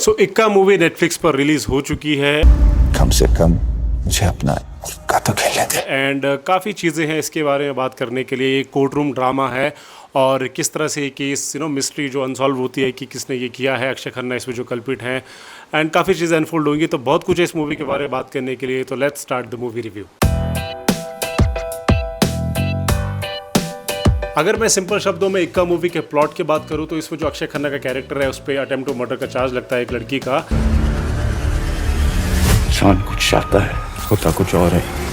सो इक्का movie Netflix पर release हो चुकी है। कम से कम मुझे अपना इक्का तो खेलने दे। एंड काफ़ी चीज़ें हैं इसके बारे में बात करने के लिए। एक कोर्ट रूम ड्रामा है और किस तरह से ये केस मिस्ट्री जो अनसॉल्व होती है कि किसने ये किया है, अक्षय खन्ना इसमें जो कल्पिट हैं, एंड काफ़ी चीज़ें अनफोल्ड होंगी। तो बहुत कुछ है इस मूवी के बारे में बात करने के लिए। तो let's start the movie review. अगर मैं सिंपल शब्दों में इक्का मूवी के प्लॉट की बात करूं तो इसमें जो अक्षय खन्ना का कैरेक्टर है उस पर अटेम्प्ट टू मर्डर का चार्ज लगता है एक लड़की का। इंसान कुछ चाहता है, होता कुछ और है।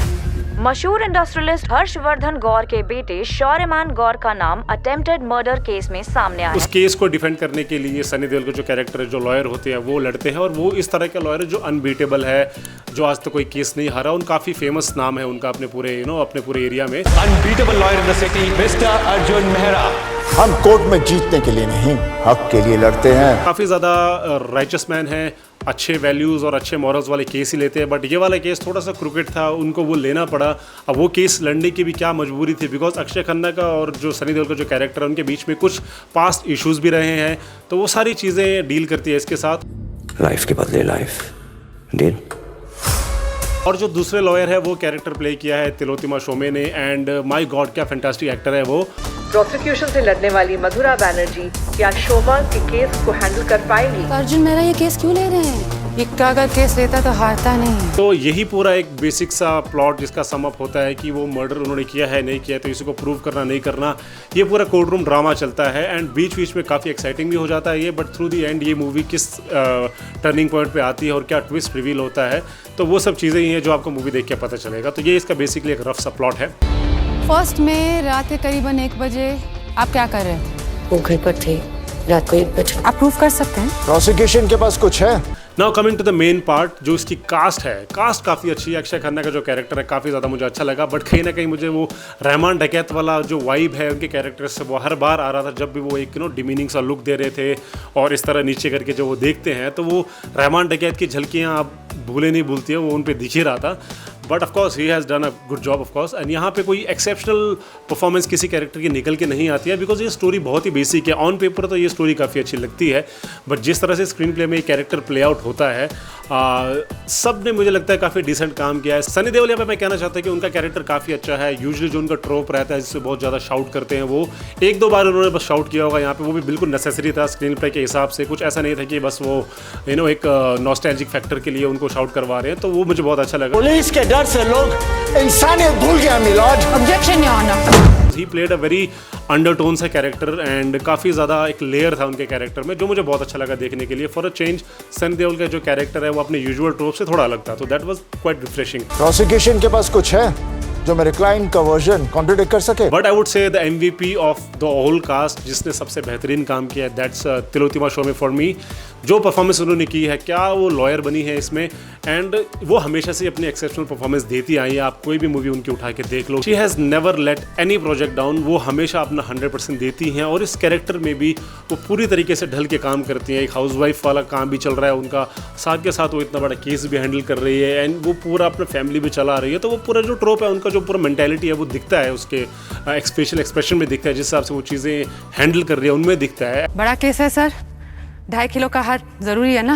मशहूर इंडस्ट्रियलिस्ट हर्षवर्धन गौर के बेटे शौर्यमान गौर का नाम अटेम्प्टेड मर्डर केस में सामने आया। उस केस को डिफेंड करने के लिए सनी देओल के जो कैरेक्टर है, जो लॉयर होते हैं, वो लड़ते हैं। और वो इस तरह के लॉयर जो अनबीटेबल है, जो आज तक कोई केस नहीं हारा। उन काफी फेमस नाम है उनका अपने पूरे अपने पूरे एरिया में। Unbeatable lawyer in the city mister Arjun Mehra. हम कोर्ट में जीतने के लिए नहीं, हक के लिए लड़ते हैं। काफी ज्यादा राइचस मैन है, अच्छे वैल्यूज और अच्छे मॉरल्स वाले केस ही लेते हैं। बट ये वाला केस थोड़ा सा क्रिकेट था, उनको वो लेना पड़ा। अब वो केस लड़ने की भी क्या मजबूरी थी, बिकॉज अक्षय खन्ना का और जो सनी देओल का जो कैरेक्टर है उनके बीच में कुछ पास्ट इश्यूज भी रहे हैं। तो वो सारी चीज़ें डील करती है इसके साथ। लाइफ के बदले लाइफ डील। और जो दूसरे लॉयर है वो कैरेक्टर प्ले किया है तिलोत्तमा शोमे ने। एंड माय गॉड क्या फैंटास्टिक एक्टर है वो। प्रोसिक्यूशन से लड़ने वाली मधुरा बनर्जी क्या शोमा के केस को हैंडल कर पाएगी? अर्जुन मेरा ये केस क्यों ले रहे हैं? इक्का अगर केस लेता तो हारता नहीं। तो यही पूरा एक बेसिक सा प्लॉट जिसका सम अप होता है कि वो मर्डर उन्होंने किया है नहीं किया, तो इसी को प्रूव करना नहीं करना, ये पूरा कोर्ट रूम ड्रामा चलता है। एंड बीच बीच में काफ़ी एक्साइटिंग भी हो जाता है ये। बट थ्रू दी एंड ये मूवी किस टर्निंग पॉइंट पे आती है और क्या ट्विस्ट रिवील होता है, तो वो सब चीज़ें ही हैं जो आपको मूवी देख के पता चलेगा। तो ये इसका बेसिकली एक रफ सा प्लॉट है। फर्स्ट में रात के करीबन 1 बजे आप क्या कर रहे थे? वो घर पर थे रात को 1 बजे। आप प्रूफ कर सकते हैं? प्रोसिक्यूशन के पास कुछ है? Now coming to the main part, जो इसकी कास्ट है, कास्ट काफ़ी अच्छी है। अक्षय खन्ना का जो कैरेक्टर है काफ़ी ज़्यादा मुझे अच्छा लगा। बट कहीं ना कहीं मुझे वो रहमान डकैत वाला जो वाइब है उनके कैरेक्टर से वो हर बार आ रहा था। जब भी वो एक डिमीनिंग सा लुक दे रहे थे और इस तरह नीचे करके जो वो देखते हैं, तो वो रहमान डकैत की झलकियाँ आप भूले नहीं भूलती है, वो उन पर दिख ही रहा था। But of course he has done a good job of course. And यहाँ पे कोई एक्सेप्शनल परफॉर्मेंस किसी कैरेक्टर की निकल के नहीं आती है, बिकॉज ये स्टोरी बहुत ही बेसिक है। ऑन पेपर तो ये स्टोरी काफ़ी अच्छी लगती है, बट जिस तरह से स्क्रीन प्ले में ये कैरेक्टर प्ले आउट होता है, सब ने मुझे लगता है काफ़ी डिसेंट काम किया है। सनी देओल यहाँ पे मैं कहना चाहता हूँ कि उनका कैरेक्टर काफ़ी अच्छा है। यूजुअली जो उनका ट्रोप रहता है जिससे बहुत ज़्यादा शाउट करते हैं, वो 1-2 बार उन्होंने बस शाउट किया होगा यहाँ पे, वो भी बिल्कुल नेसेसरी था स्क्रीन प्ले के हिसाब से। कुछ ऐसा नहीं था कि बस वो एक नॉस्टैल्जिक फैक्टर के लिए उनको शाउट करवा रहे हैं। तो वो मुझे बहुत अच्छा लगा। पुलिस के डर से लोग इंसानियत भूल गया milord. Objection your honour. He played a very undertone सा कैरेक्टर एंड काफ़ी ज़्यादा एक लेयर था उनके कैरेक्टर में, जो मुझे बहुत अच्छा लगा देखने के लिए। For a change Sunny Deol का जो कैरेक्टर है वो अपने यूजुअल ट्रोप से थोड़ा अलग था, तो that was quite refreshing. Prosecution के पास कुछ है जो मेरे क्लाइंट का वर्जन कॉन्ट्रडिक्ट कर सके? But I would say the MVP of the whole cast, जिसने सबसे बेहतरीन काम किया है, that's Tilottama Shome for me. जो परफॉर्मेंस उन्होंने की है, क्या वो लॉयर बनी है इसमें, एंड वो हमेशा से अपनी एक्सेप्शनल परफॉर्मेंस देती आई है। आप कोई भी मूवी उनकी उठा के देख लो, she has never let any project down. वो हमेशा अपना 100% देती हैं और इस कैरेक्टर में भी वो पूरी तरीके से ढल के काम करती हैं। एक हाउसवाइफ वाला काम भी चल रहा है उनका, साथ के साथ वो इतना बड़ा केस भी हैंडल कर रही है एंड वो पूरा अपना फैमिली भी चला रही है। तो वो पूरा जो ट्रोप है उनका, जो पूरा मेंटालिटी है, वो दिखता है उसके फेशियल एक्सप्रेशन में दिखता है, जिस हिसाब से वो चीज़ें हैंडल कर रही है उनमें दिखता है। बड़ा केस है सर, 2.5 किलो का हार जरूरी है ना?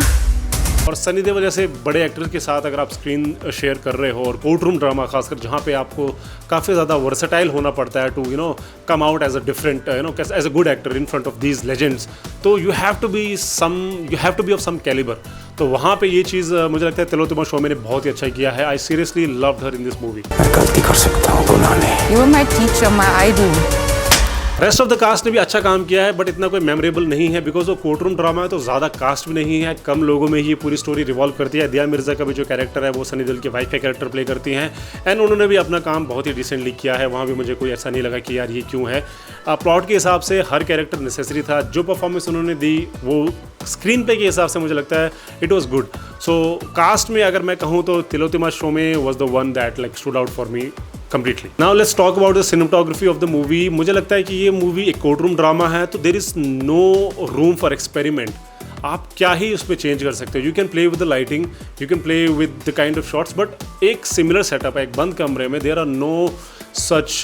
और सनी देओल जैसे बड़े एक्टर्स के साथ अगर आप स्क्रीन शेयर कर रहे हो, और कोर्ट रूम ड्रामा खासकर जहाँ पे आपको काफ़ी ज़्यादा वर्सेटाइल होना पड़ता है to come out as a different as a good actor in front of these legends, तो you have to be of some calibre. तो वहाँ पे ये चीज़ मुझे लगता है तिलोत्तमा शोमे ने बहुत ही अच्छा किया है। I seriously loved her in this movie. मैं गलती कर सकता हूँ, गुनाह नहीं। You are my teacher, my idol. Rest of the cast ने भी अच्छा काम किया है, बट इतना कोई मेमोरेबल नहीं है, बिकॉज वो कोर्ट रूम ड्रामा है तो ज़्यादा कास्ट भी नहीं है, कम लोगों में ही ये पूरी स्टोरी रिवॉल्व करती है। दिया मिर्जा का भी जो कैरेक्टर है वो सनी देओल की वाइफ का कैरेक्टर प्ले करती हैं, एंड उन्होंने भी अपना काम बहुत ही डिसेंटली किया है। वहाँ भी मुझे कोई ऐसा नहीं लगा कि यार ये क्यों है। प्लॉट के हिसाब से हर कैरेक्टर नेसेसरी था। जो परफॉर्मेंस उन्होंने दी वो स्क्रीन प्ले के हिसाब से मुझे लगता है it was good. So cast में अगर मैं कहूँ तो Tilottama Shome was the one that like stood out for me completely. Now let's talk about the cinematography of the movie. मुझे लगता है कि ये मूवी एक कोर्ट रूम ड्रामा है, तो there is no room for experiment. आप क्या ही उस पर चेंज कर सकते हो। You can play with the lighting, you can play with the kind of shots, but एक सिमिलर सेटअप है। एक बंद कमरे में there are no such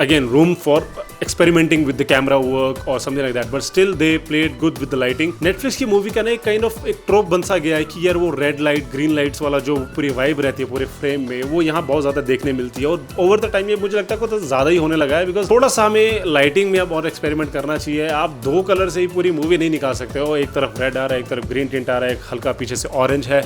again room for experimenting with the camera work or something like that, but still they played good with the lighting. Netflix की movie का ना एक काइंड ऑफ एक ट्रोप बन सा गया है कि यार वो रेड लाइट ग्रीन लाइट्स वाला जो पूरी वाइब रहती है पूरे फ्रेम में, वो यहाँ बहुत ज़्यादा देखने मिलती है। और ओवर द टाइम ये मुझे लगता है कुछ ज़्यादा ही होने लगा है, बिकॉज थोड़ा सा हमें लाइटिंग में अब और एक्सपेरिमेंट करना चाहिए। आप दो कलर से ही पूरी मूवी नहीं निकाल सकते हो, एक तरफ रेड आ रहा है, एक तरफ ग्रीन टिंट आ रहा है, एक हल्का पीछे से ऑरेंज है।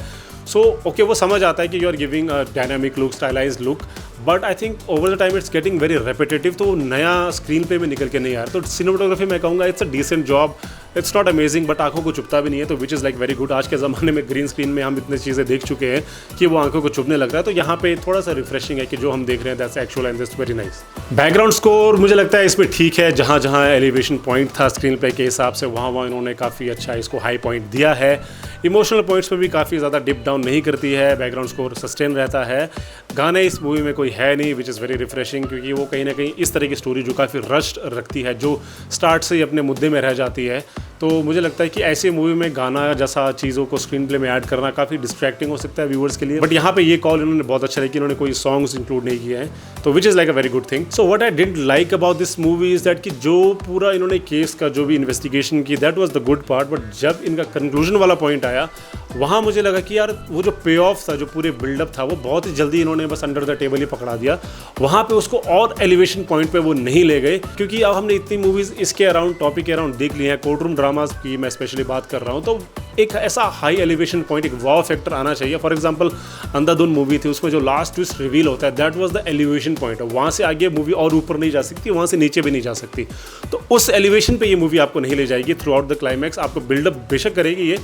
सो ओके, वो समझ आता है कि you are giving a dynamic look, stylised look, but I think over the time it's getting very repetitive, तो नया स्क्रीन पे में निकल के नहीं आ रहा। तो सिनेमेटोग्राफी मैं कहूँगा it's a decent job, it's not amazing but आंखों को चुभता भी नहीं है, तो which is like very good. आज के ज़माने में ग्रीन स्क्रीन में हम इतनी चीज़ें देख चुके हैं कि वो आंखों को चुभने लग रहा है, तो यहाँ पे थोड़ा सा रिफ्रेशिंग है कि जो हम देख रहे हैं that's actual and that's very nice. Background score मुझे लगता है इसमें ठीक है, जहाँ जहाँ एलिवेशन पॉइंट था स्क्रीन पे के हिसाब से वहाँ इन्होंने काफ़ी अच्छा इसको हाई पॉइंट दिया है। इमोशनल पॉइंट्स पर भी काफ़ी ज़्यादा डिप डाउन नहीं करती है, बैकग्राउंड स्कोर सस्टेन रहता है। गाने इस मूवी में कोई है नहीं, विच इज़ वेरी रिफ्रेशिंग, क्योंकि वो कहीं ना कहीं इस तरह की स्टोरी जो काफ़ी रश्ड रखती है, जो स्टार्ट से ही अपने मुद्दे में रह जाती है, तो मुझे लगता है कि ऐसी मूवी में गाना जैसा चीज़ों को स्क्रीन प्ले में ऐड करना काफ़ी डिस्ट्रैक्टिंग हो सकता है व्यूअर्स के लिए। बट यहाँ पे ये कॉल इन्होंने बहुत अच्छा है कि इन्होंने कोई सॉन्ग्स इंक्लूड नहीं किए हैं, तो which is like a very good thing. So what I didn't like about this movie is that कि जो पूरा इन्होंने केस का जो भी इन्वेस्टिगेशन की, that was the good part, but जब इनका कंक्लूजन वाला पॉइंट आया वहाँ मुझे लगा कि यार वो जो पे ऑफ था, जो पूरे बिल्डअप था, वो बहुत ही जल्दी इन्होंने बस अंडर द टेबल ही पकड़ा दिया। वहाँ पे उसको और एलिवेशन पॉइंट पे वो नहीं ले गए, क्योंकि अब हमने इतनी मूवीज़ इसके अराउंड, टॉपिक के अराउंड देख ली हैं। कोर्ट रूम ड्रामाज की मैं स्पेशली बात कर रहा हूँ, तो एक ऐसा हाई एलिवेशन पॉइंट, एक वाव फैक्टर आना चाहिए। फॉर एग्जांपल अंधाधुन मूवी थी, उसमें जो लास्ट ट्विस्ट रिवील होता है, that was the elevation point. वहाँ से आगे मूवी और ऊपर नहीं जा सकती, वहाँ से नीचे भी नहीं जा सकती, तो उस एलिवेशन पे ये मूवी आपको नहीं ले जाएगी थ्रू आउट द क्लाइमैक्स। आपको बिल्डअप बेशक करेगी ये,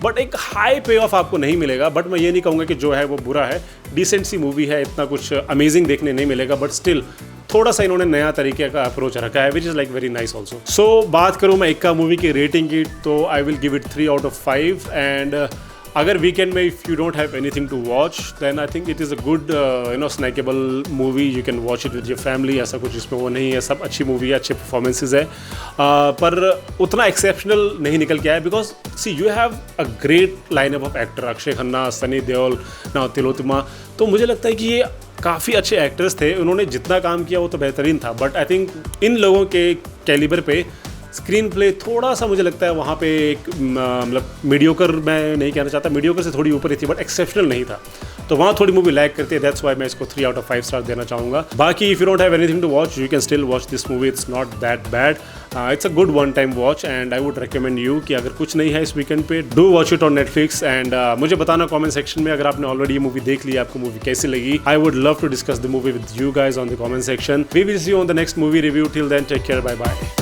बट एक हाई पे ऑफ आपको नहीं मिलेगा। बट मैं ये नहीं कहूँगा कि जो है वो बुरा है, डिसेंट सी मूवी है, इतना कुछ अमेजिंग देखने नहीं मिलेगा, बट स्टिल थोड़ा सा इन्होंने नया तरीके का अप्रोच रखा है, which is like very nice also. So बात करूँ मैं इक्का मूवी की रेटिंग की, तो I will give it 3 out of 5। And अगर वीकेंड में if you don't have anything to watch, then I think it is a good snackable movie, you can watch it with your family. ऐसा कुछ इसमें वो नहीं है, सब अच्छी मूवी है, अच्छे परफॉर्मेंसेज है, पर उतना एक्सेप्शनल नहीं निकल के आया, because see you have a great lineup of actor, Akshaye Khanna, Sunny Deol, ना तिलोत्तमा, तो मुझे लगता है कि ये काफ़ी अच्छे एक्टर्स थे, उन्होंने जितना काम किया वो तो बेहतरीन था। बट आई थिंक इन लोगों के कैलिबर पे स्क्रीन प्ले थोड़ा सा मुझे लगता है वहाँ पे एक मतलब मीडियोकर, मैं नहीं कहना चाहता, मीडियोकर से थोड़ी ऊपर ही थी, बट एक्सेप्शनल नहीं था, तो वहाँ थोड़ी मूवी लैग करती है। दैट्स वाई मैं इसको 3 out of 5 स्टार देना चाहूँगा। बाकी if you don't have anything to watch, you can still watch this movie, it's not that bad, it's a good one time watch. And I would recommend you कि अगर कुछ नहीं है इस weekend पे, do watch it on Netflix. And मुझे बताना comment section में, अगर आपने ऑलरेडी ये मूवी देख ली, आपको मूवी कैसी लगी। I would love to discuss the movie with you guys on the comment section. We will see you on the next movie review. Till then, take care, bye bye.